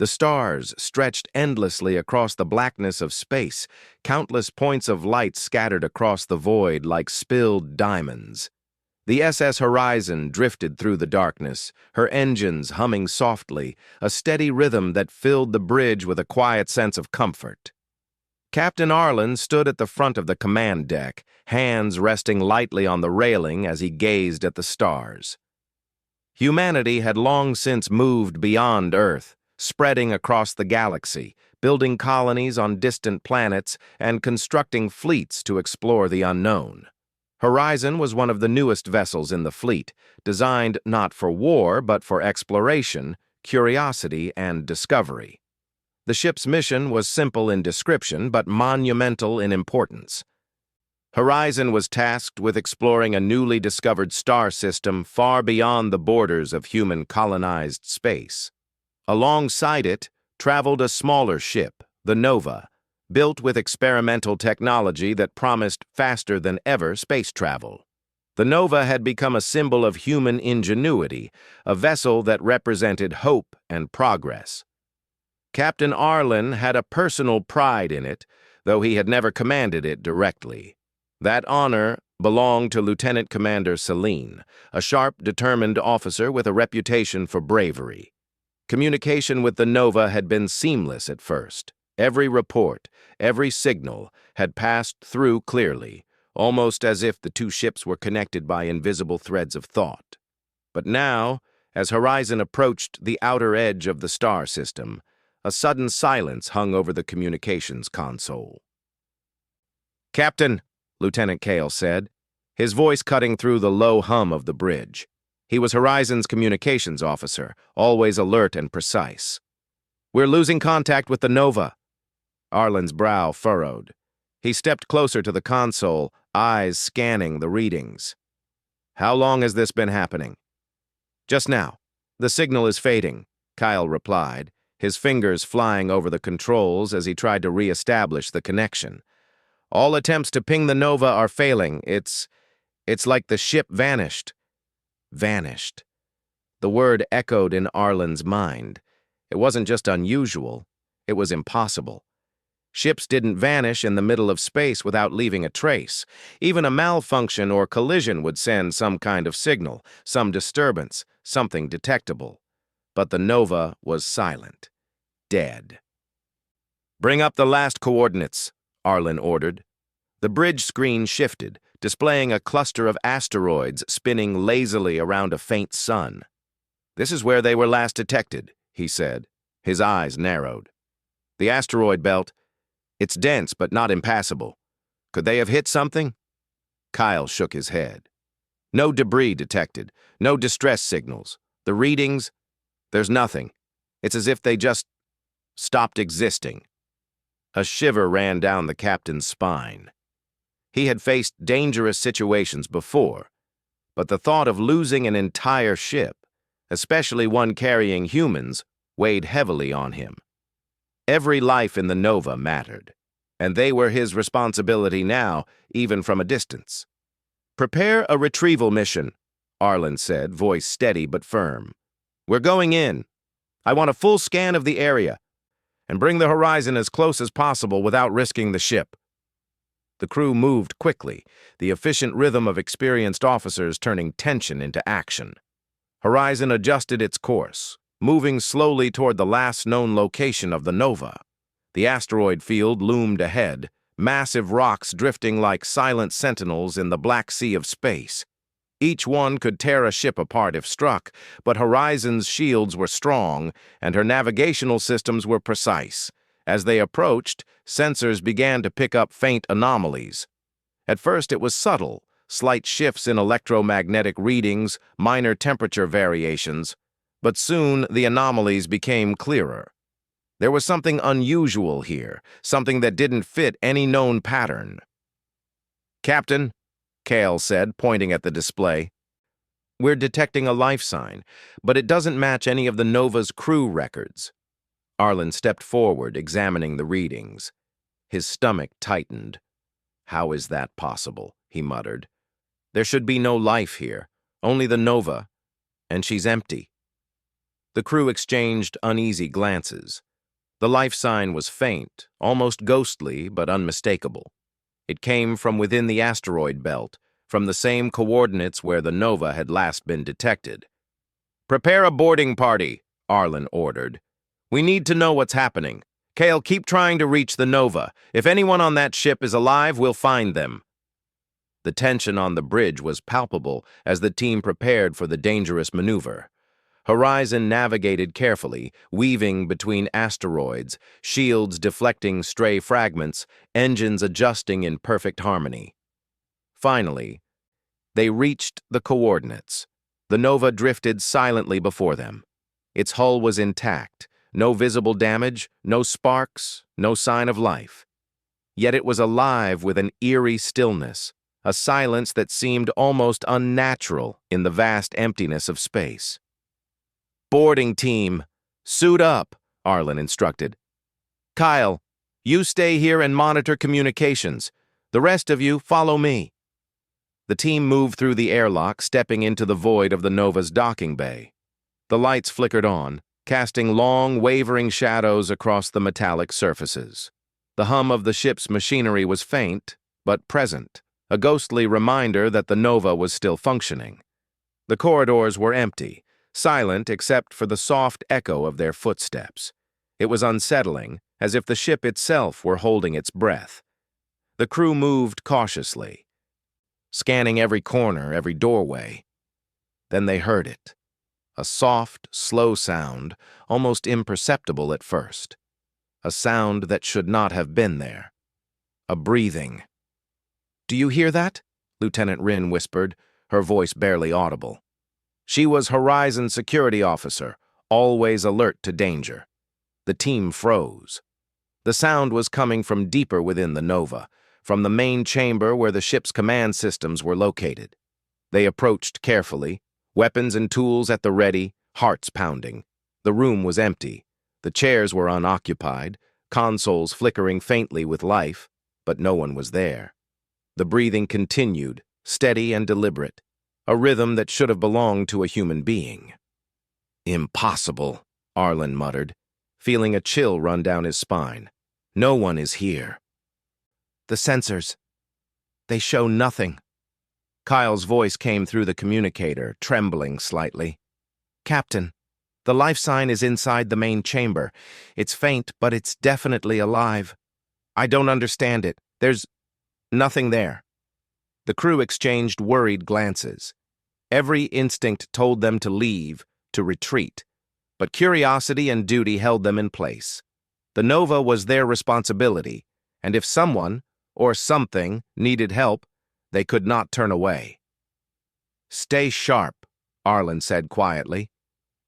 The stars stretched endlessly across the blackness of space, countless points of light scattered across the void like spilled diamonds. The SS Horizon drifted through the darkness, her engines humming softly, a steady rhythm that filled the bridge with a quiet sense of comfort. Captain Arlen stood at the front of the command deck, hands resting lightly on the railing as he gazed at the stars. Humanity had long since moved beyond Earth, spreading across the galaxy, building colonies on distant planets and constructing fleets to explore the unknown. Horizon was one of the newest vessels in the fleet, designed not for war but for exploration, curiosity, and discovery. The ship's mission was simple in description but monumental in importance. Horizon was tasked with exploring a newly discovered star system far beyond the borders of human-colonized space. Alongside it traveled a smaller ship, the Nova, built with experimental technology that promised faster-than-ever space travel. The Nova had become a symbol of human ingenuity, a vessel that represented hope and progress. Captain Arlen had a personal pride in it, though he had never commanded it directly. That honor belonged to Lieutenant Commander Celine, a sharp, determined officer with a reputation for bravery. Communication with the Nova had been seamless at first. Every report, every signal had passed through clearly, almost as if the two ships were connected by invisible threads of thought. But now, as Horizon approached the outer edge of the star system, a sudden silence hung over the communications console. "Captain," Lieutenant Cale said, his voice cutting through the low hum of the bridge. He was Horizon's communications officer, always alert and precise. "We're losing contact with the Nova." Arlen's brow furrowed. He stepped closer to the console, eyes scanning the readings. "How long has this been happening?" "Just now. The signal is fading," Kyle replied, his fingers flying over the controls as he tried to re-establish the connection. "All attempts to ping the Nova are failing. It's like the ship vanished." Vanished. The word echoed in Arlen's mind. It wasn't just unusual, it was impossible. Ships didn't vanish in the middle of space without leaving a trace. Even a malfunction or collision would send some kind of signal, some disturbance, something detectable. But the Nova was silent. Dead. "Bring up the last coordinates," Arlen ordered. The bridge screen shifted, displaying a cluster of asteroids spinning lazily around a faint sun. "This is where they were last detected," he said. His eyes narrowed. "The asteroid belt, it's dense but not impassable. Could they have hit something?" Kyle shook his head. "No debris detected, no distress signals. The readings, there's nothing. It's as if they just stopped existing." A shiver ran down the captain's spine. He had faced dangerous situations before, but the thought of losing an entire ship, especially one carrying humans, weighed heavily on him. Every life in the Nova mattered, and they were his responsibility now, even from a distance. "Prepare a retrieval mission," Arlen said, voice steady but firm. "We're going in. I want a full scan of the area, and bring the Horizon as close as possible without risking the ship." The crew moved quickly, the efficient rhythm of experienced officers turning tension into action. Horizon adjusted its course, moving slowly toward the last known location of the Nova. The asteroid field loomed ahead, massive rocks drifting like silent sentinels in the black sea of space. Each one could tear a ship apart if struck, but Horizon's shields were strong, and her navigational systems were precise. As they approached, sensors began to pick up faint anomalies. At first it was subtle, slight shifts in electromagnetic readings, minor temperature variations, but soon the anomalies became clearer. There was something unusual here, something that didn't fit any known pattern. "Captain," Cale said, pointing at the display, "we're detecting a life sign, but it doesn't match any of the Nova's crew records." Arlen stepped forward, examining the readings. His stomach tightened. "How is that possible?" he muttered. "There should be no life here, only the Nova, and she's empty." The crew exchanged uneasy glances. The life sign was faint, almost ghostly, but unmistakable. It came from within the asteroid belt, from the same coordinates where the nova had last been detected. "Prepare a boarding party," Arlen ordered. "We need to know what's happening. Kale, keep trying to reach the nova. If anyone on that ship is alive, we'll find them." The tension on the bridge was palpable as the team prepared for the dangerous maneuver. Horizon navigated carefully, weaving between asteroids, shields deflecting stray fragments, engines adjusting in perfect harmony. Finally, they reached the coordinates. The nova drifted silently before them. Its hull was intact, no visible damage, no sparks, no sign of life. Yet it was alive with an eerie stillness, a silence that seemed almost unnatural in the vast emptiness of space. "Boarding team, suit up," Arlen instructed. "Kyle, you stay here and monitor communications. The rest of you, follow me." The team moved through the airlock, stepping into the void of the Nova's docking bay. The lights flickered on, casting long, wavering shadows across the metallic surfaces. The hum of the ship's machinery was faint, but present, a ghostly reminder that the Nova was still functioning. The corridors were empty, silent except for the soft echo of their footsteps. It was unsettling, as if the ship itself were holding its breath. The crew moved cautiously, scanning every corner, every doorway. Then they heard it. A soft, slow sound, almost imperceptible at first. A sound that should not have been there. A breathing. "Do you hear that?" Lieutenant Rin whispered, her voice barely audible. She was Horizon security officer, always alert to danger. The team froze. The sound was coming from deeper within the Nova, from the main chamber where the ship's command systems were located. They approached carefully, weapons and tools at the ready, hearts pounding. The room was empty. The chairs were unoccupied, consoles flickering faintly with life, but no one was there. The breathing continued, steady and deliberate, a rhythm that should have belonged to a human being. "Impossible," Arlen muttered, feeling a chill run down his spine. "No one is here." "The sensors. They show nothing." Kyle's voice came through the communicator, trembling slightly. "Captain, the life sign is inside the main chamber. It's faint, but it's definitely alive. I don't understand it. There's nothing there." The crew exchanged worried glances. Every instinct told them to leave, to retreat, but curiosity and duty held them in place. The Nova was their responsibility, and if someone, or something, needed help, they could not turn away. "Stay sharp," Arlen said quietly.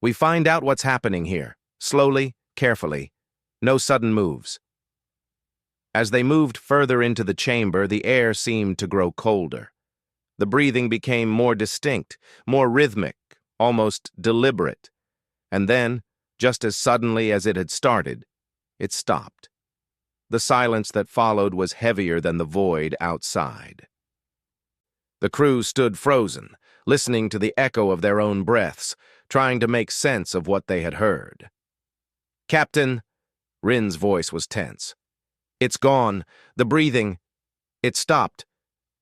"We find out what's happening here, slowly, carefully. No sudden moves." As they moved further into the chamber, the air seemed to grow colder. The breathing became more distinct, more rhythmic, almost deliberate. And then, just as suddenly as it had started, it stopped. The silence that followed was heavier than the void outside. The crew stood frozen, listening to the echo of their own breaths, trying to make sense of what they had heard. "Captain," Rin's voice was tense. "It's gone. The breathing. It stopped.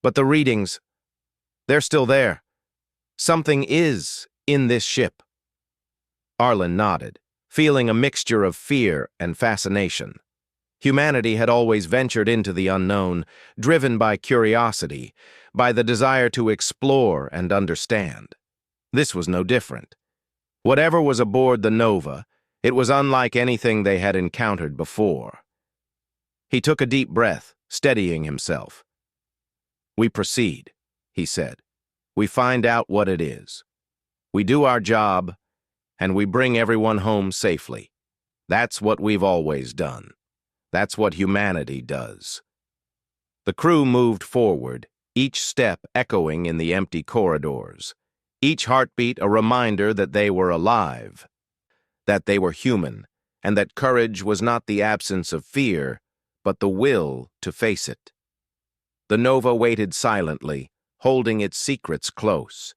But the readings, they're still there. Something is in this ship." Arlen nodded, feeling a mixture of fear and fascination. Humanity had always ventured into the unknown, driven by curiosity, by the desire to explore and understand. This was no different. Whatever was aboard the Nova, it was unlike anything they had encountered before. He took a deep breath, steadying himself. "We proceed," he said. "We find out what it is. We do our job, and we bring everyone home safely. That's what we've always done. That's what humanity does." The crew moved forward, each step echoing in the empty corridors, each heartbeat a reminder that they were alive, that they were human, and that courage was not the absence of fear, but the will to face it. The Nova waited silently, holding its secrets close.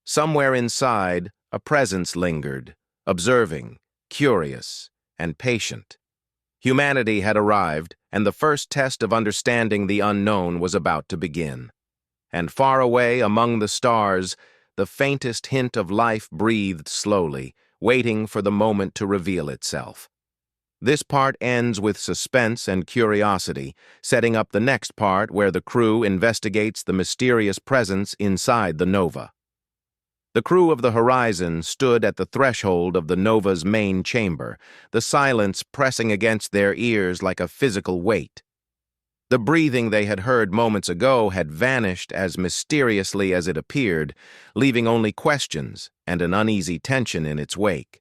Somewhere inside, a presence lingered, observing, curious, and patient. Humanity had arrived, and the first test of understanding the unknown was about to begin. And far away among the stars, the faintest hint of life breathed slowly, waiting for the moment to reveal itself. This part ends with suspense and curiosity, setting up the next part where the crew investigates the mysterious presence inside the nova. The crew of the Horizon stood at the threshold of the nova's main chamber, the silence pressing against their ears like a physical weight. The breathing they had heard moments ago had vanished as mysteriously as it appeared, leaving only questions and an uneasy tension in its wake.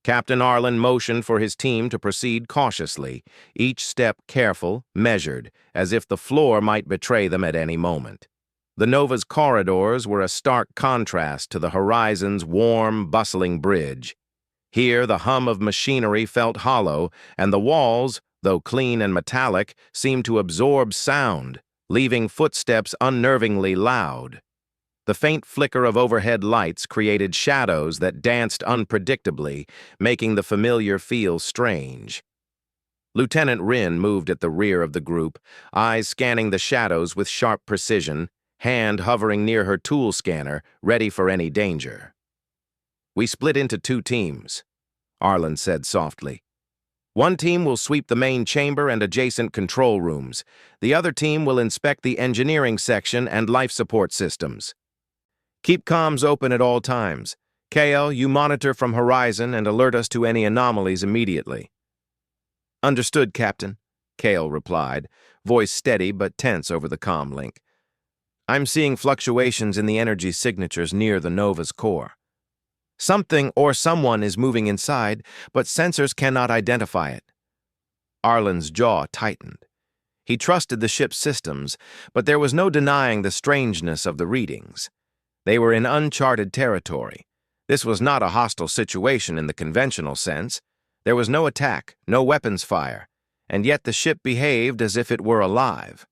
Captain Arlen motioned for his team to proceed cautiously, each step careful, measured, as if the floor might betray them at any moment. The nova's corridors were a stark contrast to the Horizon's warm, bustling bridge. Here the hum of machinery felt hollow, and the walls, though clean and metallic, seemed to absorb sound, leaving footsteps unnervingly loud. The faint flicker of overhead lights created shadows that danced unpredictably, making the familiar feel strange. Lieutenant Rin moved at the rear of the group, eyes scanning the shadows with sharp precision, hand hovering near her tool scanner, ready for any danger. "We split into 2 teams," Arlen said softly. "One team will sweep the main chamber and adjacent control rooms. The other team will inspect the engineering section and life support systems. Keep comms open at all times. KL, you monitor from Horizon and alert us to any anomalies immediately." "Understood, Captain," Kale replied, voice steady but tense over the comm link. "I'm seeing fluctuations in the energy signatures near the Nova's core. Something or someone is moving inside, but sensors cannot identify it." Arlen's jaw tightened. He trusted the ship's systems, but there was no denying the strangeness of the readings. They were in uncharted territory. This was not a hostile situation in the conventional sense. There was no attack, no weapons fire, and yet the ship behaved as if it were alive.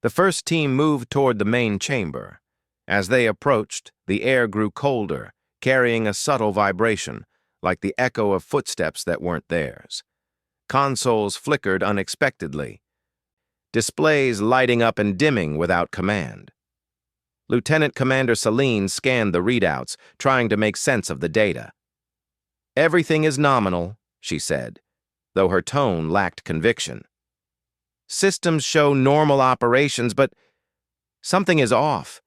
The first team moved toward the main chamber. As they approached, the air grew colder, carrying a subtle vibration, like the echo of footsteps that weren't theirs. Consoles flickered unexpectedly, displays lighting up and dimming without command. Lieutenant Commander Celine scanned the readouts, trying to make sense of the data. "Everything is nominal," she said, though her tone lacked conviction. "Systems show normal operations, but something is off.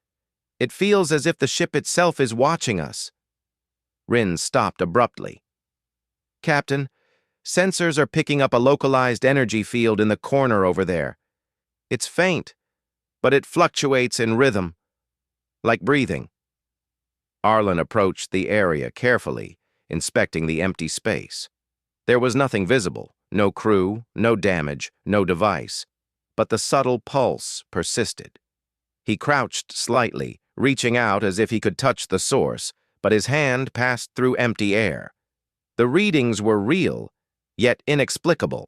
It feels as if the ship itself is watching us." Rin stopped abruptly. "Captain, sensors are picking up a localized energy field in the corner over there. It's faint, but it fluctuates in rhythm, like breathing." Arlen approached the area carefully, inspecting the empty space. There was nothing visible, no crew, no damage, no device, but the subtle pulse persisted. He crouched slightly, reaching out as if he could touch the source, but his hand passed through empty air. The readings were real, yet inexplicable.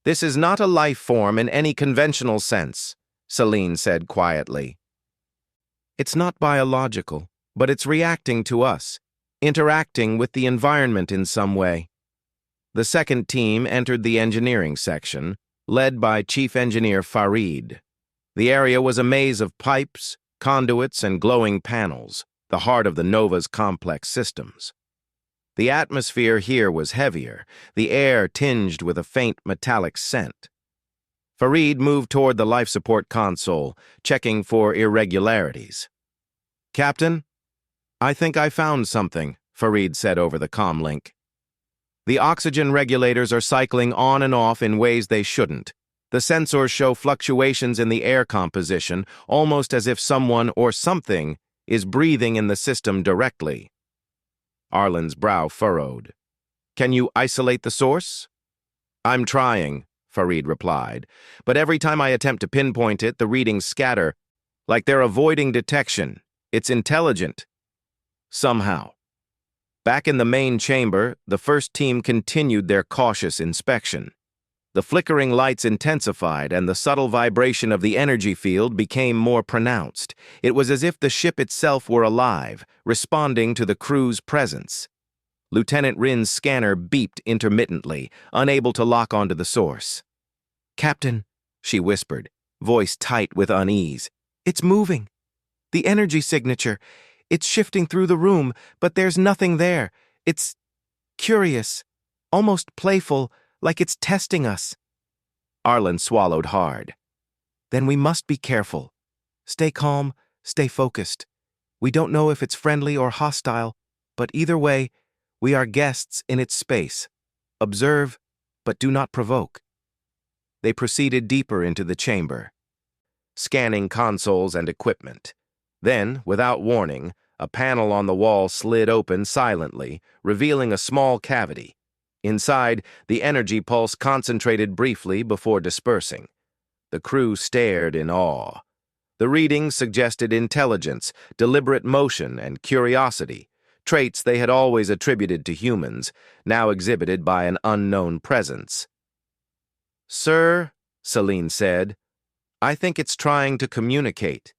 "This is not a life form in any conventional sense," Celine said quietly. "It's not biological, but it's reacting to us, interacting with the environment in some way." The second team entered the engineering section, led by Chief Engineer Farid. The area was a maze of pipes, conduits, and glowing panels, the heart of the Nova's complex systems. The atmosphere here was heavier, the air tinged with a faint metallic scent. Farid moved toward the life support console, checking for irregularities. "Captain, I think I found something," Farid said over the comm link. "The oxygen regulators are cycling on and off in ways they shouldn't. The sensors show fluctuations in the air composition, almost as if someone or something is breathing in the system directly." Arlen's brow furrowed. "Can you isolate the source?" "I'm trying," Farid replied, "but every time I attempt to pinpoint it, the readings scatter, like they're avoiding detection. It's intelligent. Somehow." Back in the main chamber, the first team continued their cautious inspection. The flickering lights intensified, and the subtle vibration of the energy field became more pronounced. It was as if the ship itself were alive, responding to the crew's presence. Lieutenant Rin's scanner beeped intermittently, unable to lock onto the source. "Captain," she whispered, voice tight with unease. "It's moving. The energy signature. It's shifting through the room, but there's nothing there. It's curious, almost playful, like it's testing us." Arlen swallowed hard. "Then we must be careful. Stay calm, stay focused. We don't know if it's friendly or hostile, but either way, we are guests in its space. Observe, but do not provoke." They proceeded deeper into the chamber, scanning consoles and equipment. Then, without warning, a panel on the wall slid open silently, revealing a small cavity. Inside, the energy pulse concentrated briefly before dispersing. The crew stared in awe. The readings suggested intelligence, deliberate motion, and curiosity, traits they had always attributed to humans, now exhibited by an unknown presence. "Sir," Celine said, "I think it's trying to communicate."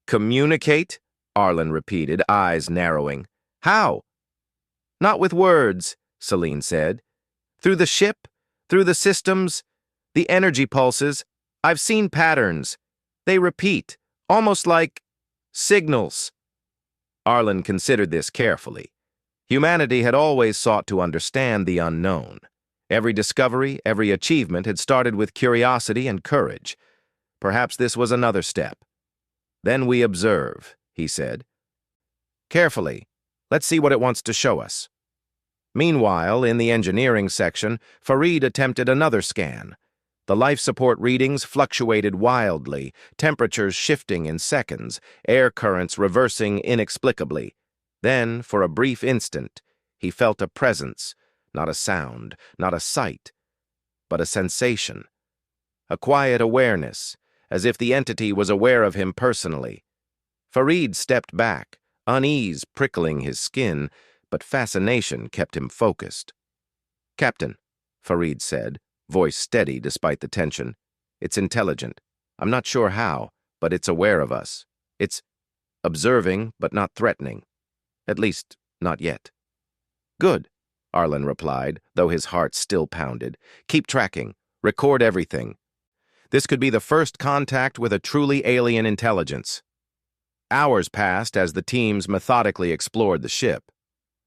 "Communicate?" Arlen repeated, eyes narrowing. "How?" "Not with words," Celine said. "Through the ship, through the systems, the energy pulses. I've seen patterns. They repeat, almost like signals." Arlen considered this carefully. Humanity had always sought to understand the unknown. Every discovery, every achievement had started with curiosity and courage. Perhaps this was another step. "Then we observe," he said. "Carefully. Let's see what it wants to show us." Meanwhile, in the engineering section, Farid attempted another scan. The life support readings fluctuated wildly, temperatures shifting in seconds, air currents reversing inexplicably. Then, for a brief instant, he felt a presence, not a sound, not a sight, but a sensation. A quiet awareness, as if the entity was aware of him personally. Farid stepped back, unease prickling his skin, but fascination kept him focused. "Captain," Farid said, voice steady despite the tension. "It's intelligent. I'm not sure how, but it's aware of us. It's observing, but not threatening. At least, not yet." "Good," Arlen replied, though his heart still pounded. "Keep tracking. Record everything. This could be the first contact with a truly alien intelligence." Hours passed as the teams methodically explored the ship.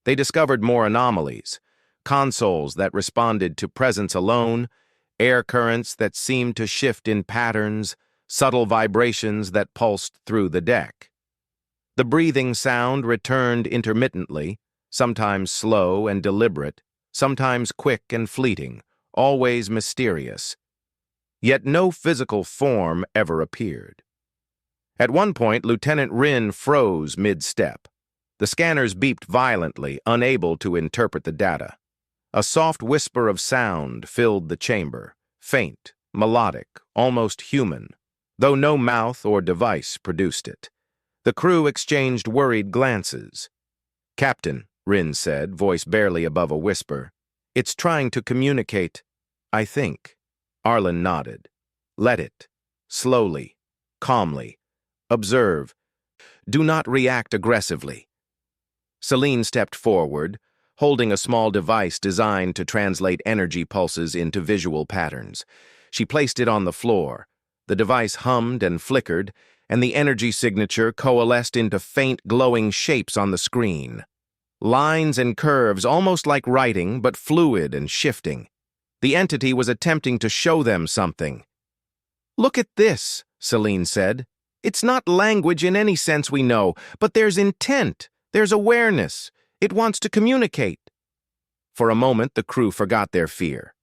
They discovered more anomalies, consoles that responded to presence alone, air currents that seemed to shift in patterns, subtle vibrations that pulsed through the deck. The breathing sound returned intermittently, sometimes slow and deliberate, sometimes quick and fleeting, always mysterious. Yet no physical form ever appeared. At one point, Lieutenant Rin froze mid-step. The scanners beeped violently, unable to interpret the data. A soft whisper of sound filled the chamber, faint, melodic, almost human, though no mouth or device produced it. The crew exchanged worried glances. "Captain," Rin said, voice barely above a whisper, "it's trying to communicate, I think." Arlen nodded. "Let it. Slowly. Calmly. Observe. Do not react aggressively." Celine stepped forward, holding a small device designed to translate energy pulses into visual patterns. She placed it on the floor. The device hummed and flickered, and the energy signature coalesced into faint glowing shapes on the screen. Lines and curves almost like writing, but fluid and shifting. The entity was attempting to show them something. "Look at this," Celine said. "It's not language in any sense we know, but there's intent. There's awareness. It wants to communicate." For a moment, the crew forgot their fear.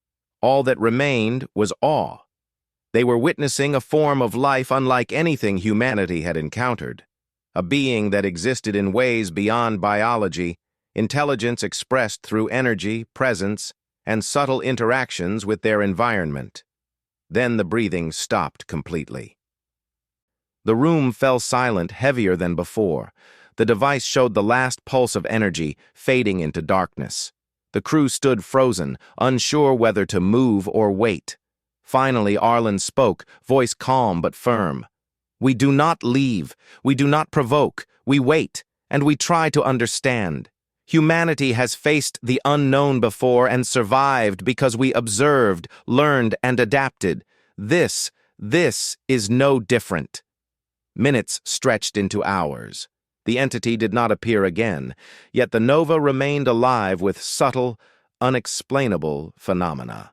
All that remained was awe. They were witnessing a form of life unlike anything humanity had encountered. A being that existed in ways beyond biology, intelligence expressed through energy, presence, and subtle interactions with their environment. Then the breathing stopped completely. The room fell silent, heavier than before. The device showed the last pulse of energy, fading into darkness. The crew stood frozen, unsure whether to move or wait. Finally, Arlen spoke, voice calm but firm. "We do not leave. We do not provoke. We wait, and we try to understand. Humanity has faced the unknown before and survived because we observed, learned, and adapted. This is no different." Minutes stretched into hours. The entity did not appear again, yet the Nova remained alive with subtle, unexplainable phenomena.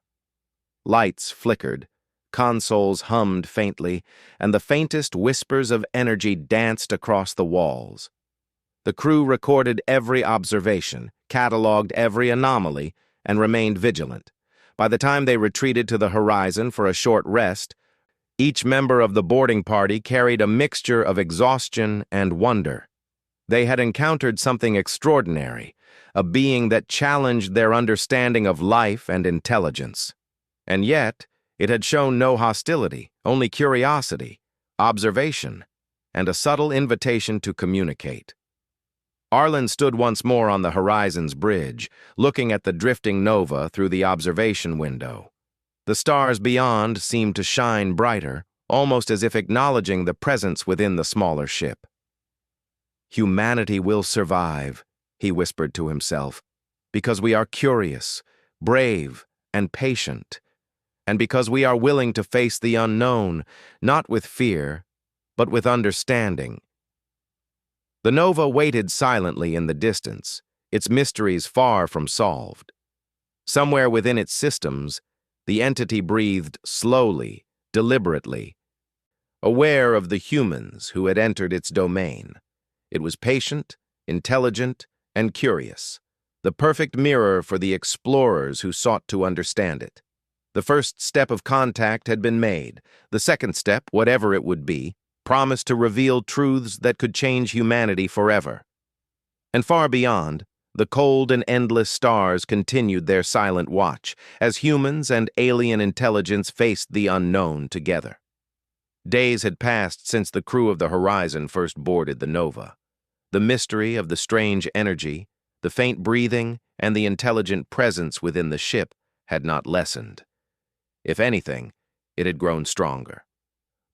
Lights flickered, consoles hummed faintly, and the faintest whispers of energy danced across the walls. The crew recorded every observation, cataloged every anomaly, and remained vigilant. By the time they retreated to the horizon for a short rest, each member of the boarding party carried a mixture of exhaustion and wonder. They had encountered something extraordinary, a being that challenged their understanding of life and intelligence. And yet, it had shown no hostility, only curiosity, observation, and a subtle invitation to communicate. Arlen stood once more on the horizon's bridge, looking at the drifting Nova through the observation window. The stars beyond seemed to shine brighter, almost as if acknowledging the presence within the smaller ship. "Humanity will survive," he whispered to himself, "because we are curious, brave, and patient, and because we are willing to face the unknown, not with fear, but with understanding." The Nova waited silently in the distance, its mysteries far from solved. Somewhere within its systems, the entity breathed slowly, deliberately, aware of the humans who had entered its domain. It was patient, intelligent, and curious, the perfect mirror for the explorers who sought to understand it. The first step of contact had been made. The second step, whatever it would be, promised to reveal truths that could change humanity forever. And far beyond, the cold and endless stars continued their silent watch as humans and alien intelligence faced the unknown together. Days had passed since the crew of the Horizon first boarded the Nova. The mystery of the strange energy, the faint breathing, and the intelligent presence within the ship had not lessened. If anything, it had grown stronger.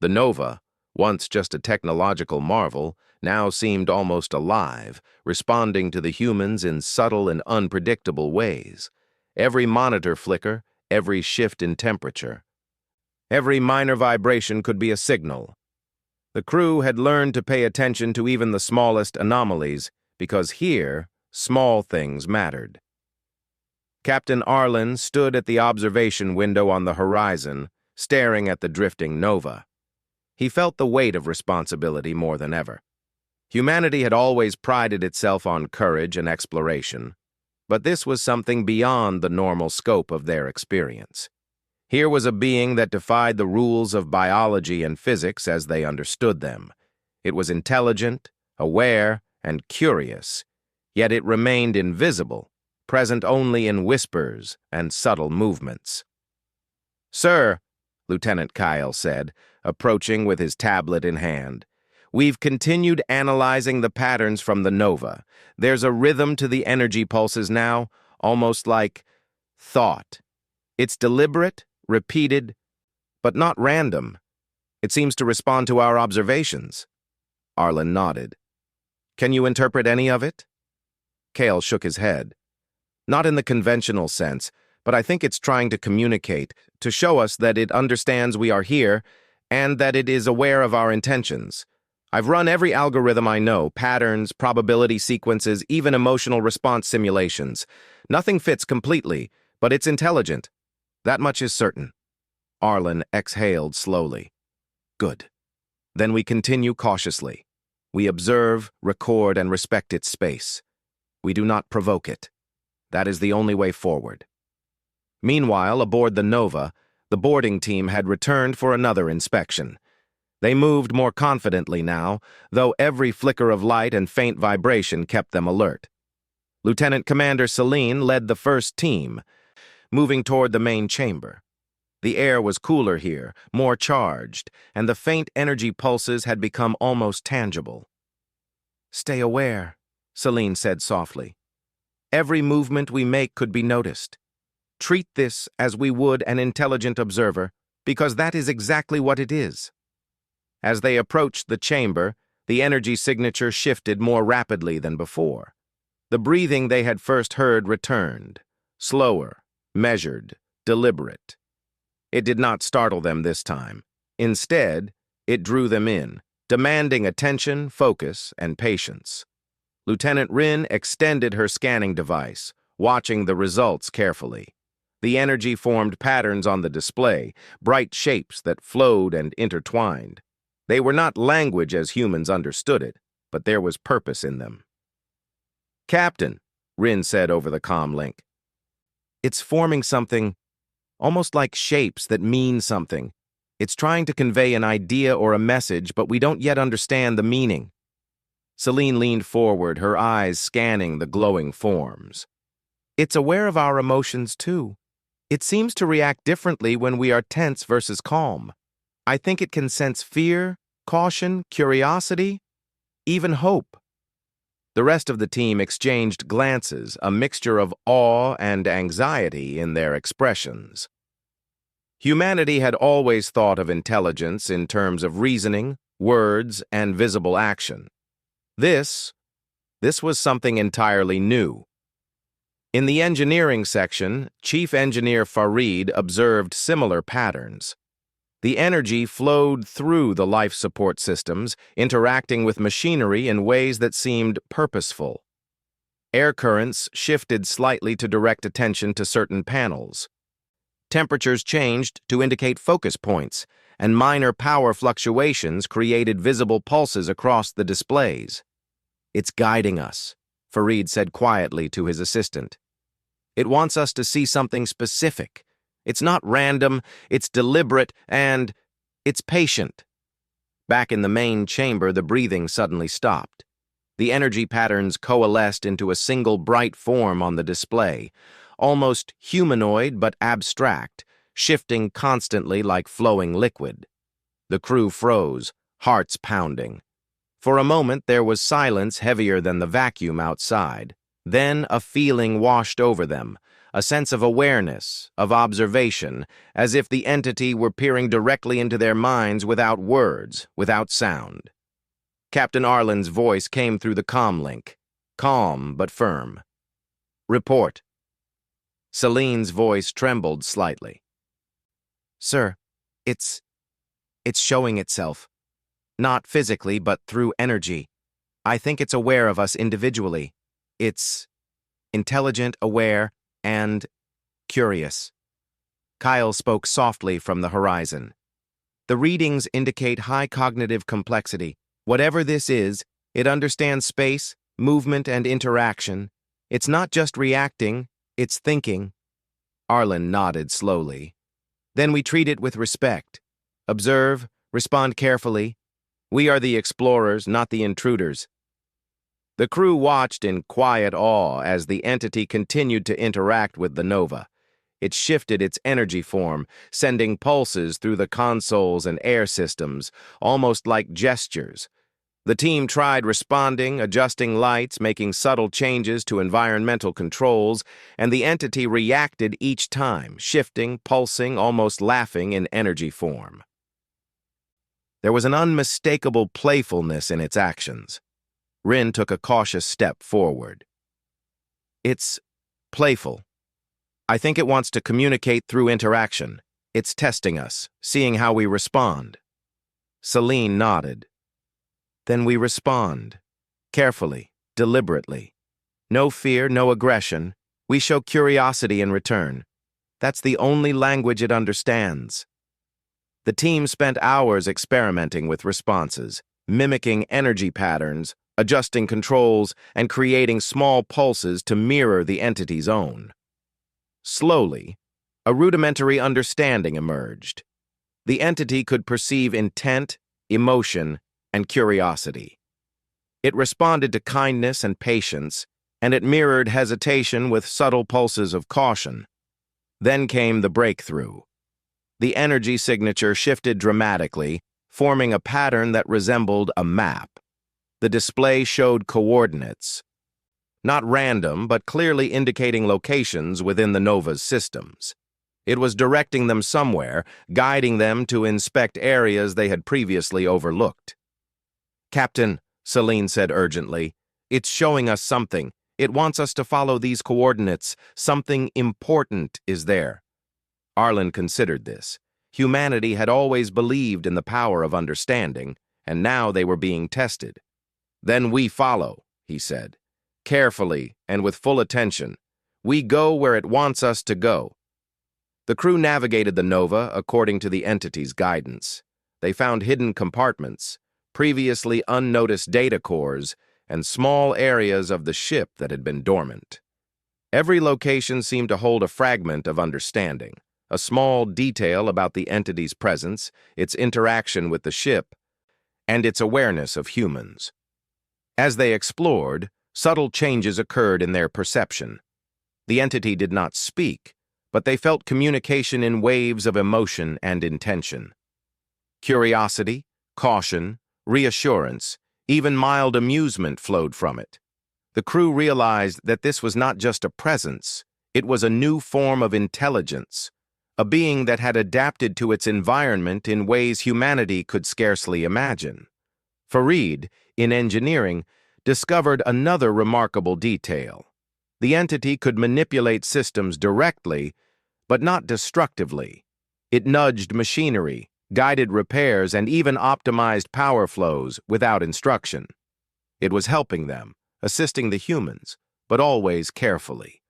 The Nova, once just a technological marvel, now seemed almost alive, responding to the humans in subtle and unpredictable ways. Every monitor flicker, every shift in temperature, every minor vibration could be a signal. The crew had learned to pay attention to even the smallest anomalies, because here, small things mattered. Captain Arlen stood at the observation window on the horizon, staring at the drifting Nova. He felt the weight of responsibility more than ever. Humanity had always prided itself on courage and exploration, but this was something beyond the normal scope of their experience. Here was a being that defied the rules of biology and physics as they understood them. It was intelligent, aware, and curious, yet it remained invisible, present only in whispers and subtle movements. "Sir," Lieutenant Kyle said, approaching with his tablet in hand, "we've continued analyzing the patterns from the Nova. There's a rhythm to the energy pulses now, almost like thought. It's deliberate, repeated, but not random. It seems to respond to our observations." Arlen nodded. "Can you interpret any of it?" Kale shook his head. "Not in the conventional sense, but I think it's trying to communicate, to show us that it understands we are here and that it is aware of our intentions. I've run every algorithm I know, patterns, probability sequences, even emotional response simulations. Nothing fits completely, but it's intelligent. That much is certain." Arlen exhaled slowly. "Good. Then we continue cautiously. We observe, record, and respect its space. We do not provoke it. That is the only way forward." Meanwhile, aboard the Nova, the boarding team had returned for another inspection. They moved more confidently now, though every flicker of light and faint vibration kept them alert. Lieutenant Commander Celine led the first team, moving toward the main chamber. The air was cooler here, more charged, and the faint energy pulses had become almost tangible. "Stay aware," Celine said softly. Every movement we make could be noticed. Treat this as we would an intelligent observer, because that is exactly what it is. As they approached the chamber, the energy signature shifted more rapidly than before. The breathing they had first heard returned, slower, measured, deliberate. It did not startle them this time. Instead, it drew them in, demanding attention, focus, and patience. Lieutenant Rin extended her scanning device, watching the results carefully. The energy formed patterns on the display, bright shapes that flowed and intertwined. They were not language as humans understood it, but there was purpose in them. "Captain," Rin said over the comm link, "it's forming something, almost like shapes that mean something. It's trying to convey an idea or a message, but we don't yet understand the meaning." Celine leaned forward, her eyes scanning the glowing forms. "It's aware of our emotions, too. It seems to react differently when we are tense versus calm. I think it can sense fear, caution, curiosity, even hope." The rest of the team exchanged glances, a mixture of awe and anxiety in their expressions. Humanity had always thought of intelligence in terms of reasoning, words, and visible action. This was something entirely new. In the engineering section, Chief Engineer Farid observed similar patterns. The energy flowed through the life support systems, interacting with machinery in ways that seemed purposeful. Air currents shifted slightly to direct attention to certain panels. Temperatures changed to indicate focus points, and minor power fluctuations created visible pulses across the displays. "It's guiding us," Farid said quietly to his assistant. "It wants us to see something specific. It's not random, it's deliberate, and it's patient." Back in the main chamber, the breathing suddenly stopped. The energy patterns coalesced into a single bright form on the display, almost humanoid but abstract, shifting constantly like flowing liquid. The crew froze, hearts pounding. For a moment there was silence heavier than the vacuum outside. Then a feeling washed over them, a sense of awareness, of observation, as if the entity were peering directly into their minds without words, without sound. Captain Arlen's voice came through the comm link, calm but firm. "Report." Celine's voice trembled slightly. "Sir, it's showing itself. Not physically, but through energy. I think it's aware of us individually. It's intelligent, aware, and curious." Kyle spoke softly from the horizon. "The readings indicate high cognitive complexity. Whatever this is, it understands space, movement, and interaction. It's not just reacting, it's thinking." Arlen nodded slowly. "Then we treat it with respect. Observe, respond carefully. We are the explorers, not the intruders." The crew watched in quiet awe as the entity continued to interact with the Nova. It shifted its energy form, sending pulses through the consoles and air systems, almost like gestures. The team tried responding, adjusting lights, making subtle changes to environmental controls, and the entity reacted each time, shifting, pulsing, almost laughing in energy form. There was an unmistakable playfulness in its actions. Rin took a cautious step forward. "It's playful. I think it wants to communicate through interaction. It's testing us, seeing how we respond." Celine nodded. "Then we respond. Carefully, deliberately. No fear, no aggression. We show curiosity in return. That's the only language it understands." The team spent hours experimenting with responses, mimicking energy patterns, adjusting controls, and creating small pulses to mirror the entity's own. Slowly, a rudimentary understanding emerged. The entity could perceive intent, emotion, and curiosity. It responded to kindness and patience, and it mirrored hesitation with subtle pulses of caution. Then came the breakthrough. The energy signature shifted dramatically, forming a pattern that resembled a map. The display showed coordinates. not random, but clearly indicating locations within the Nova's systems. It was directing them somewhere, guiding them to inspect areas they had previously overlooked. "Captain," Selene said urgently, "it's showing us something. It wants us to follow these coordinates. Something important is there." Arlen considered this. Humanity had always believed in the power of understanding, and now they were being tested. "Then we follow," he said. "Carefully and with full attention. We go where it wants us to go." The crew navigated the Nova according to the entity's guidance. They found hidden compartments, previously unnoticed data cores, and small areas of the ship that had been dormant. Every location seemed to hold a fragment of understanding, a small detail about the entity's presence, its interaction with the ship, and its awareness of humans. As they explored, subtle changes occurred in their perception. The entity did not speak, but they felt communication in waves of emotion and intention. Curiosity, caution, reassurance, even mild amusement flowed from it. The crew realized that this was not just a presence, it was a new form of intelligence, a being that had adapted to its environment in ways humanity could scarcely imagine. Farid, in engineering, discovered another remarkable detail. The entity could manipulate systems directly, but not destructively. It nudged machinery, guided repairs, and even optimized power flows without instruction. It was helping them, assisting the humans, but always carefully,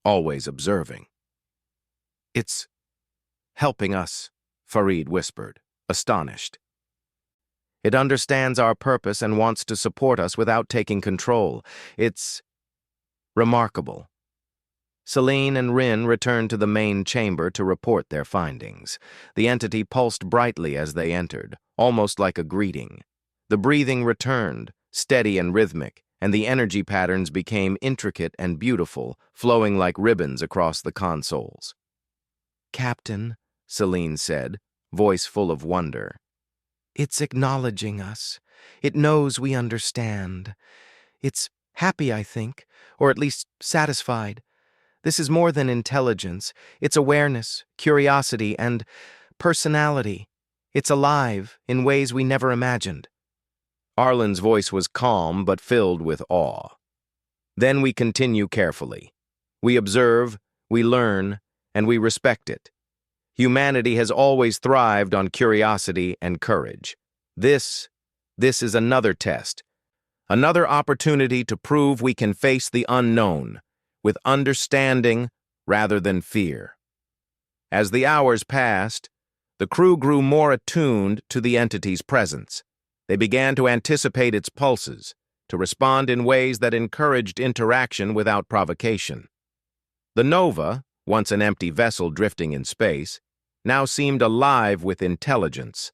always observing. "It's helping us," Farid whispered, astonished. "It understands our purpose and wants to support us without taking control. It's remarkable." Selene and Rin returned to the main chamber to report their findings. The entity pulsed brightly as they entered, almost like a greeting. The breathing returned, steady and rhythmic, and the energy patterns became intricate and beautiful, flowing like ribbons across the consoles. "Captain," Selene said, voice full of wonder, "it's acknowledging us. It knows we understand. It's happy, I think, or at least satisfied. This is more than intelligence. It's awareness, curiosity, and personality. It's alive in ways we never imagined." Arlen's voice was calm but filled with awe. "Then we continue carefully. We observe, we learn, and we respect it. Humanity has always thrived on curiosity and courage. This is another test, another opportunity to prove we can face the unknown with understanding rather than fear." As the hours passed, the crew grew more attuned to the entity's presence. They began to anticipate its pulses, to respond in ways that encouraged interaction without provocation. The Nova, once an empty vessel drifting in space, now seemed alive with intelligence,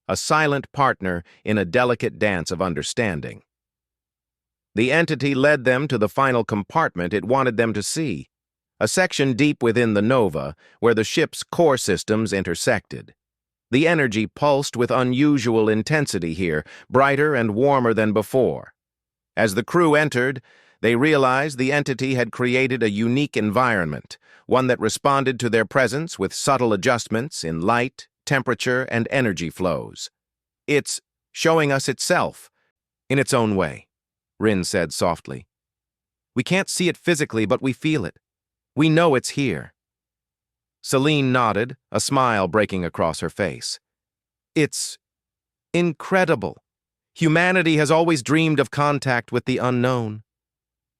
a silent partner in a delicate dance of understanding. The entity led them to the final compartment it wanted them to see, a section deep within the Nova where the ship's core systems intersected. The energy pulsed with unusual intensity here, brighter and warmer than before. As the crew entered, they realized the entity had created a unique environment, one that responded to their presence with subtle adjustments in light, temperature, and energy flows. "It's showing us itself, in its own way," Rin said softly. "We can't see it physically, but we feel it. We know it's here." Selene nodded, a smile breaking across her face. "It's incredible. Humanity has always dreamed of contact with the unknown.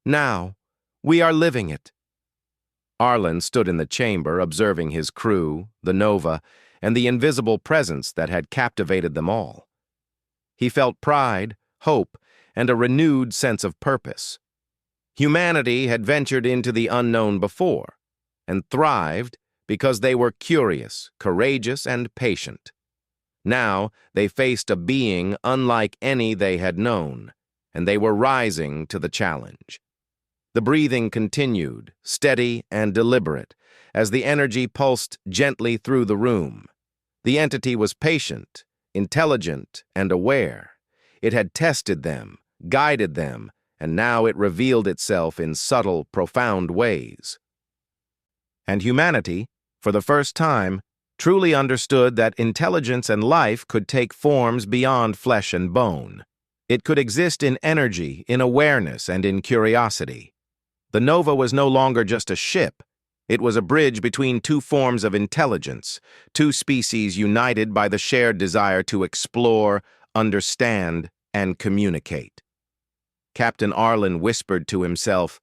Now, we are living it." Arlen stood in the chamber observing his crew, the Nova, and the invisible presence that had captivated them all. He felt pride, hope, and a renewed sense of purpose. Humanity had ventured into the unknown before, and thrived because they were curious, courageous, and patient. Now they faced a being unlike any they had known, and they were rising to the challenge. The breathing continued, steady and deliberate, as the energy pulsed gently through the room. The entity was patient, intelligent, and aware. It had tested them, guided them, and now it revealed itself in subtle, profound ways. And humanity, for the first time, truly understood that intelligence and life could take forms beyond flesh and bone. It could exist in energy, in awareness, and in curiosity. The Nova was no longer just a ship. It was a bridge between two forms of intelligence, two species united by the shared desire to explore, understand, and communicate. Captain Arlen whispered to himself,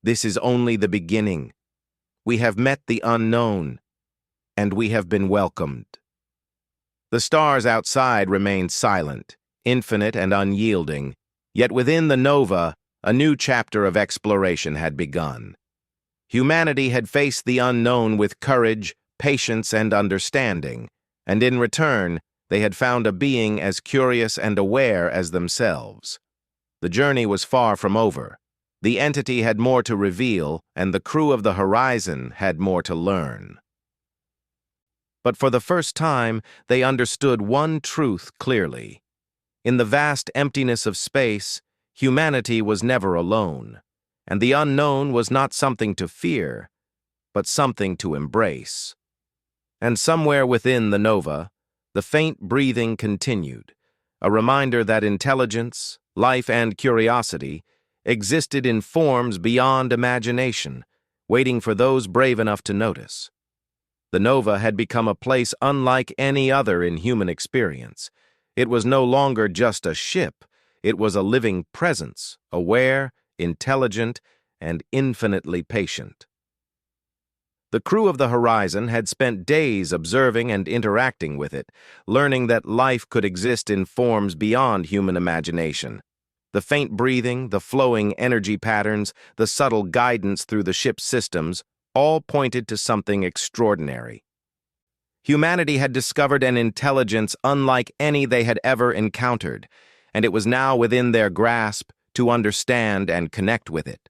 "This is only the beginning. We have met the unknown, and we have been welcomed." The stars outside remained silent, infinite and unyielding, yet within the Nova, a new chapter of exploration had begun. Humanity had faced the unknown with courage, patience, and understanding, and in return, they had found a being as curious and aware as themselves. The journey was far from over. The entity had more to reveal, and the crew of the Horizon had more to learn. But for the first time, they understood one truth clearly. In the vast emptiness of space, humanity was never alone, and the unknown was not something to fear, but something to embrace. And somewhere within the Nova, the faint breathing continued, a reminder that intelligence, life, and curiosity existed in forms beyond imagination, waiting for those brave enough to notice. The Nova had become a place unlike any other in human experience. It was no longer just a ship. It was a living presence, aware, intelligent, and infinitely patient. The crew of the Horizon had spent days observing and interacting with it, learning that life could exist in forms beyond human imagination. The faint breathing, the flowing energy patterns, the subtle guidance through the ship's systems, all pointed to something extraordinary. Humanity had discovered an intelligence unlike any they had ever encountered, and it was now within their grasp to understand and connect with it.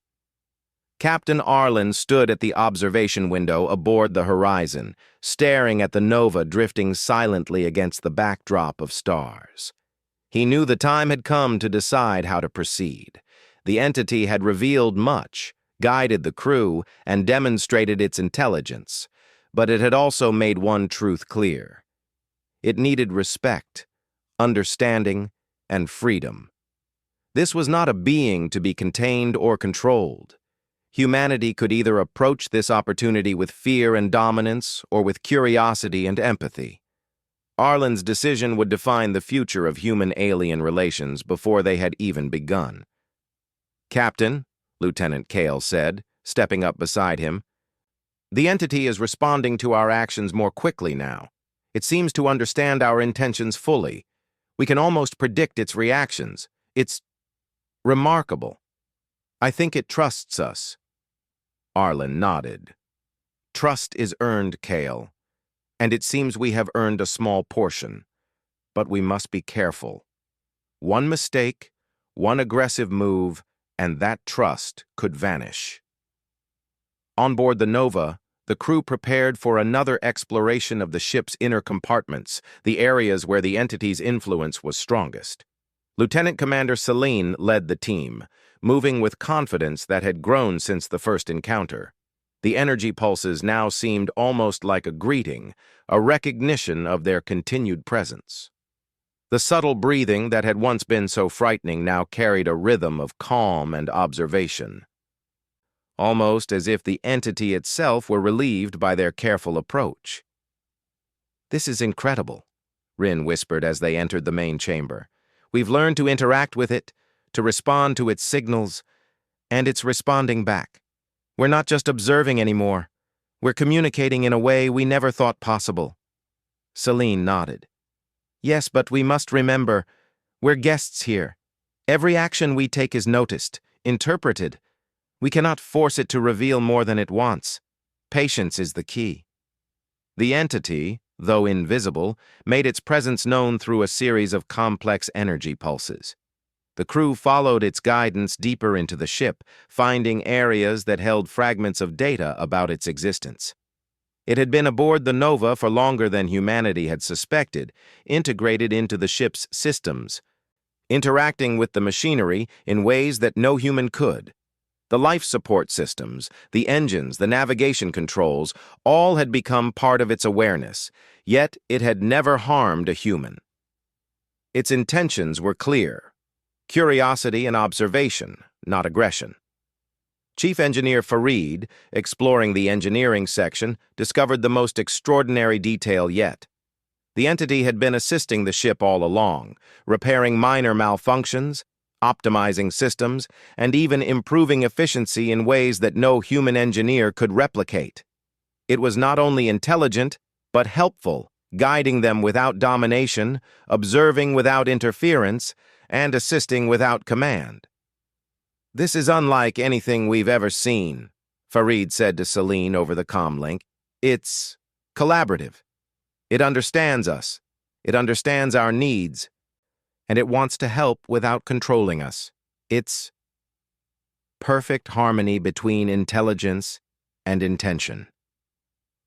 Captain Arlen stood at the observation window aboard the Horizon, staring at the Nova drifting silently against the backdrop of stars. He knew the time had come to decide how to proceed. The entity had revealed much, guided the crew, and demonstrated its intelligence, but it had also made one truth clear. It needed respect, understanding, and freedom. This was not a being to be contained or controlled. Humanity could either approach this opportunity with fear and dominance or with curiosity and empathy. Arlen's decision would define the future of human-alien relations before they had even begun. "Captain," Lieutenant Kale said, stepping up beside him, "the entity is responding to our actions more quickly now. It seems to understand our intentions fully. We can almost predict its reactions. It's remarkable. I think it trusts us." Arlen nodded. "Trust is earned, Kale, and it seems we have earned a small portion. But we must be careful. One mistake, one aggressive move, and that trust could vanish." On board the Nova, the crew prepared for another exploration of the ship's inner compartments, the areas where the entity's influence was strongest. Lieutenant Commander Celine led the team, moving with confidence that had grown since the first encounter. The energy pulses now seemed almost like a greeting, a recognition of their continued presence. The subtle breathing that had once been so frightening now carried a rhythm of calm and observation, almost as if the entity itself were relieved by their careful approach. "This is incredible," Rin whispered as they entered the main chamber. "We've learned to interact with it, to respond to its signals, and it's responding back. We're not just observing anymore. We're communicating in a way we never thought possible." Celine nodded. "Yes, but we must remember, we're guests here. Every action we take is noticed, interpreted. We cannot force it to reveal more than it wants. Patience is the key." The entity, though invisible, made its presence known through a series of complex energy pulses. The crew followed its guidance deeper into the ship, finding areas that held fragments of data about its existence. It had been aboard the Nova for longer than humanity had suspected, integrated into the ship's systems. interacting with the machinery in ways that no human could. The life support systems, the engines, the navigation controls, all had become part of its awareness, yet it had never harmed a human. Its intentions were clear: curiosity and observation, not aggression. Chief Engineer Farid, exploring the engineering section, discovered the most extraordinary detail yet. The entity had been assisting the ship all along, repairing minor malfunctions, optimizing systems, and even improving efficiency in ways that no human engineer could replicate. It was not only intelligent, but helpful, guiding them without domination, observing without interference, and assisting without command. "This is unlike anything we've ever seen," Farid said to Celine over the comlink. "It's collaborative. It understands us. It understands our needs. And it wants to help without controlling us. It's perfect harmony between intelligence and intention."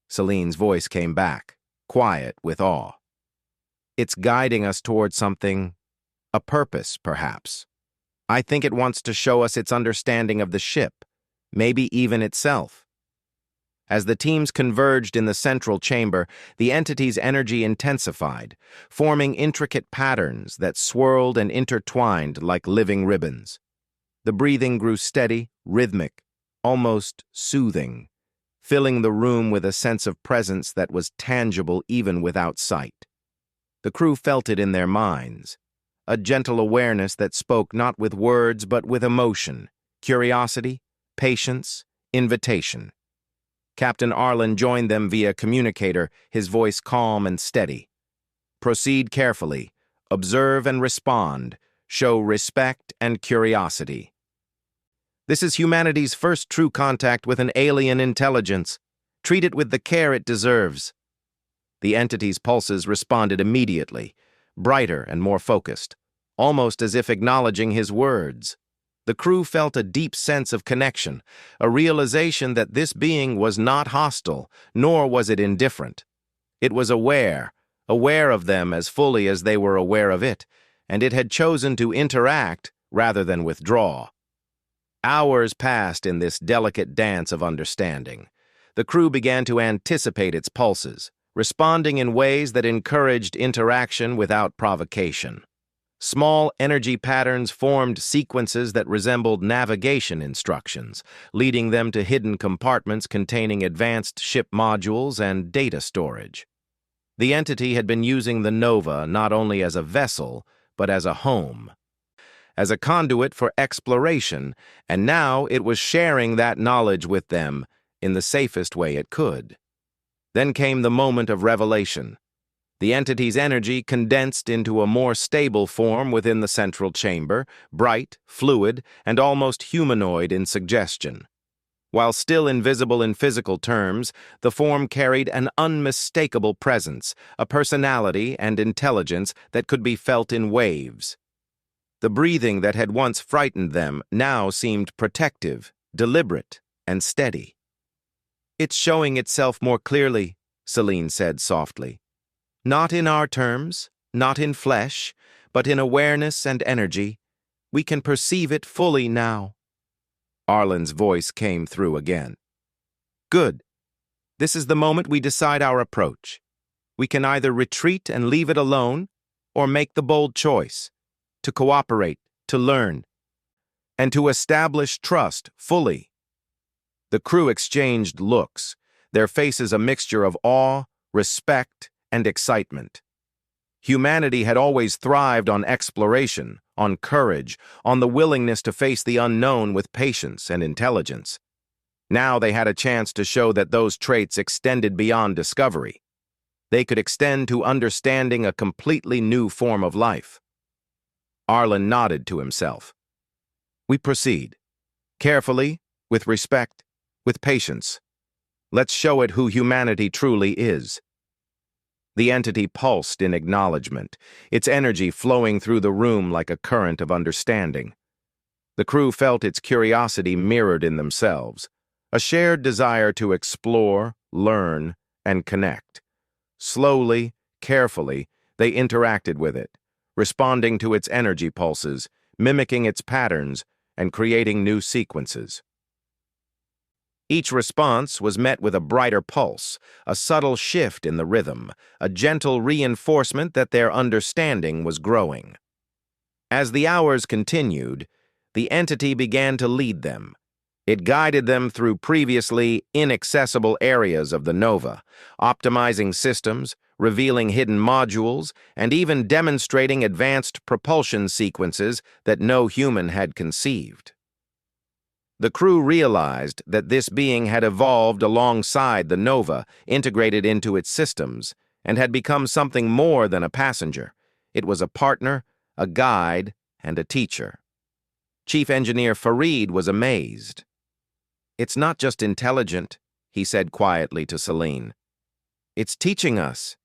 Celine's voice came back, quiet with awe. "It's guiding us toward something, a purpose, perhaps. I think it wants to show us its understanding of the ship, maybe even itself." As the teams converged in the central chamber, the entity's energy intensified, forming intricate patterns that swirled and intertwined like living ribbons. The breathing grew steady, rhythmic, almost soothing, filling the room with a sense of presence that was tangible even without sight. The crew felt it in their minds, a gentle awareness that spoke not with words but with emotion, curiosity, patience, invitation. Captain Arlen joined them via communicator, his voice calm and steady. "Proceed carefully, observe and respond, show respect and curiosity. This is humanity's first true contact with an alien intelligence. Treat it with the care it deserves." The entity's pulses responded immediately, brighter and more focused, almost as if acknowledging his words. The crew felt a deep sense of connection, a realization that this being was not hostile, nor was it indifferent. It was aware of them as fully as they were aware of it, and it had chosen to interact rather than withdraw. Hours passed in this delicate dance of understanding. The crew began to anticipate its pulses, responding in ways that encouraged interaction without provocation. Small energy patterns formed sequences that resembled navigation instructions, leading them to hidden compartments containing advanced ship modules and data storage. The entity had been using the Nova not only as a vessel, but as a home, as a conduit for exploration, and now it was sharing that knowledge with them in the safest way it could. Then came the moment of revelation. The entity's energy condensed into a more stable form within the central chamber, bright, fluid, and almost humanoid in suggestion. While still invisible in physical terms, the form carried an unmistakable presence, a personality and intelligence that could be felt in waves. The breathing that had once frightened them now seemed protective, deliberate, and steady. "It's showing itself more clearly," Celine said softly. "Not in our terms, not in flesh, but in awareness and energy. We can perceive it fully now." Arlen's voice came through again. "Good. This is the moment we decide our approach. We can either retreat and leave it alone, or make the bold choice, to cooperate, to learn, and to establish trust fully." The crew exchanged looks, their faces a mixture of awe, respect, and excitement. Humanity had always thrived on exploration, on courage, on the willingness to face the unknown with patience and intelligence. Now they had a chance to show that those traits extended beyond discovery. They could extend to understanding a completely new form of life. Arlen nodded to himself. "We proceed. Carefully, with respect, with patience. Let's show it who humanity truly is." The entity pulsed in acknowledgement, its energy flowing through the room like a current of understanding. The crew felt its curiosity mirrored in themselves, a shared desire to explore, learn, and connect. Slowly, carefully, they interacted with it, responding to its energy pulses, mimicking its patterns, and creating new sequences. Each response was met with a brighter pulse, a subtle shift in the rhythm, a gentle reinforcement that their understanding was growing. As the hours continued, the entity began to lead them. It guided them through previously inaccessible areas of the nova, optimizing systems, revealing hidden modules, and even demonstrating advanced propulsion sequences that no human had conceived. The crew realized that this being had evolved alongside the nova, integrated into its systems, and had become something more than a passenger. It was a partner, a guide, and a teacher. Chief Engineer Farid was amazed. "It's not just intelligent," he said quietly to Celine. "It's teaching us.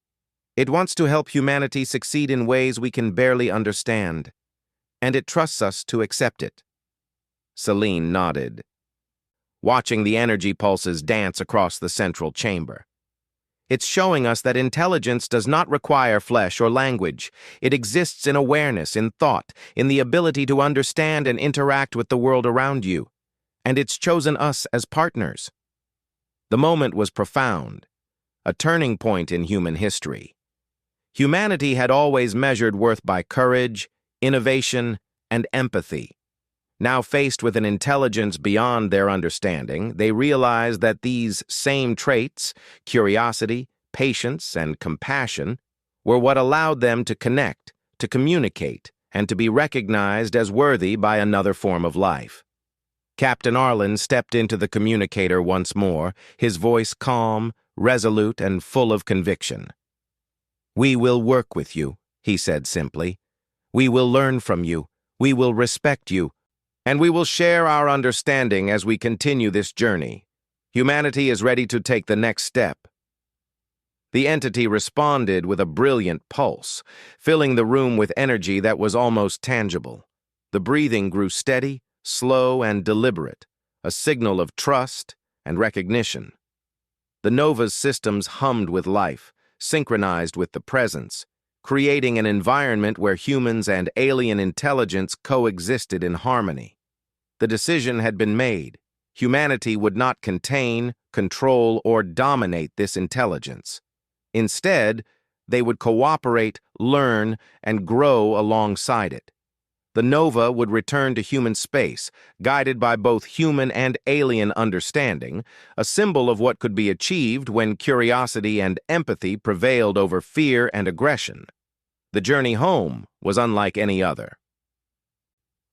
It wants to help humanity succeed in ways we can barely understand, and it trusts us to accept it." Celine nodded, watching the energy pulses dance across the central chamber. "It's showing us that intelligence does not require flesh or language. It exists in awareness, in thought, in the ability to understand and interact with the world around you. And it's chosen us as partners." The moment was profound, a turning point in human history. Humanity had always measured worth by courage, innovation, and empathy. Now faced with an intelligence beyond their understanding, they realized that these same traits, curiosity, patience, and compassion, were what allowed them to connect, to communicate, and to be recognized as worthy by another form of life. Captain Arlen stepped into the communicator once more, his voice calm, resolute, and full of conviction. "We will work with you," he said simply. "We will learn from you. We will respect you. And we will share our understanding as we continue this journey. Humanity is ready to take the next step." The entity responded with a brilliant pulse, filling the room with energy that was almost tangible. The breathing grew steady, slow, and deliberate, a signal of trust and recognition. The nova's systems hummed with life, synchronized with the presence, creating an environment where humans and alien intelligence coexisted in harmony. The decision had been made. Humanity would not contain, control, or dominate this intelligence. Instead, they would cooperate, learn, and grow alongside it. The nova would return to human space, guided by both human and alien understanding, a symbol of what could be achieved when curiosity and empathy prevailed over fear and aggression. The journey home was unlike any other.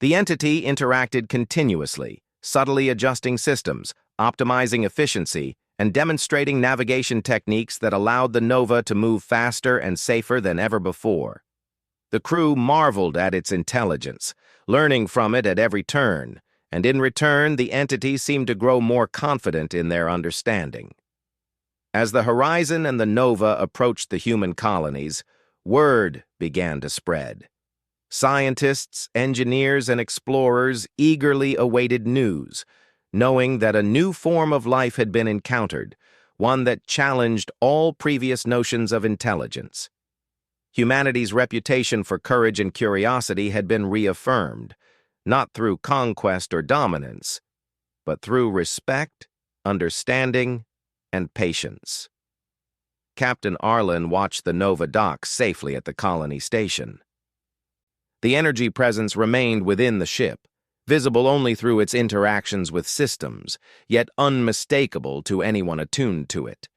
The entity interacted continuously, subtly adjusting systems, optimizing efficiency, and demonstrating navigation techniques that allowed the nova to move faster and safer than ever before. The crew marveled at its intelligence, learning from it at every turn, and in return the entity seemed to grow more confident in their understanding. As the horizon and the nova approached the human colonies, word began to spread. Scientists, engineers, and explorers eagerly awaited news, knowing that a new form of life had been encountered, one that challenged all previous notions of intelligence. Humanity's reputation for courage and curiosity had been reaffirmed, not through conquest or dominance, but through respect, understanding, and patience. Captain Arlen watched the nova dock safely at the colony station. The energy presence remained within the ship, visible only through its interactions with systems, yet unmistakable to anyone attuned to it.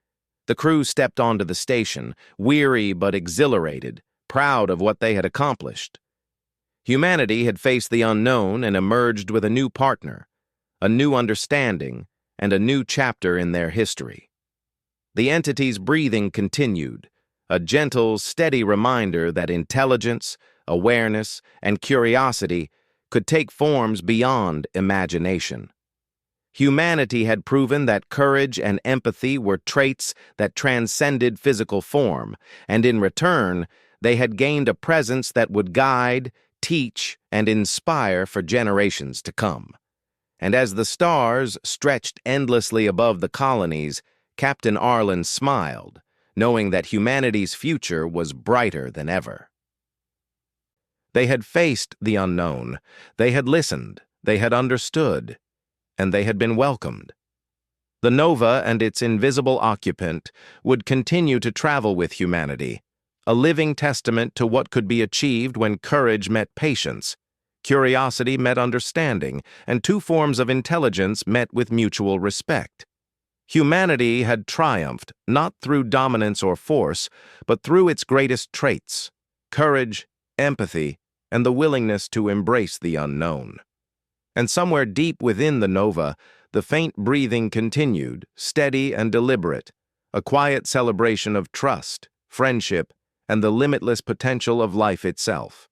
The crew stepped onto the station, weary but exhilarated, proud of what they had accomplished. Humanity had faced the unknown and emerged with a new partner, a new understanding, and a new chapter in their history. The entity's breathing continued, a gentle, steady reminder that intelligence, awareness, and curiosity could take forms beyond imagination. Humanity had proven that courage and empathy were traits that transcended physical form, and in return, they had gained a presence that would guide, teach, and inspire for generations to come. And as the stars stretched endlessly above the colonies, Captain Arlen smiled, knowing that humanity's future was brighter than ever. They had faced the unknown. They had listened. They had understood. And they had been welcomed. The Nova and its invisible occupant would continue to travel with humanity, a living testament to what could be achieved when courage met patience, curiosity met understanding, and two forms of intelligence met with mutual respect. Humanity had triumphed, not through dominance or force, but through its greatest traits: courage, empathy, and the willingness to embrace the unknown. And somewhere deep within the Nova, the faint breathing continued, steady and deliberate, a quiet celebration of trust, friendship, and the limitless potential of life itself.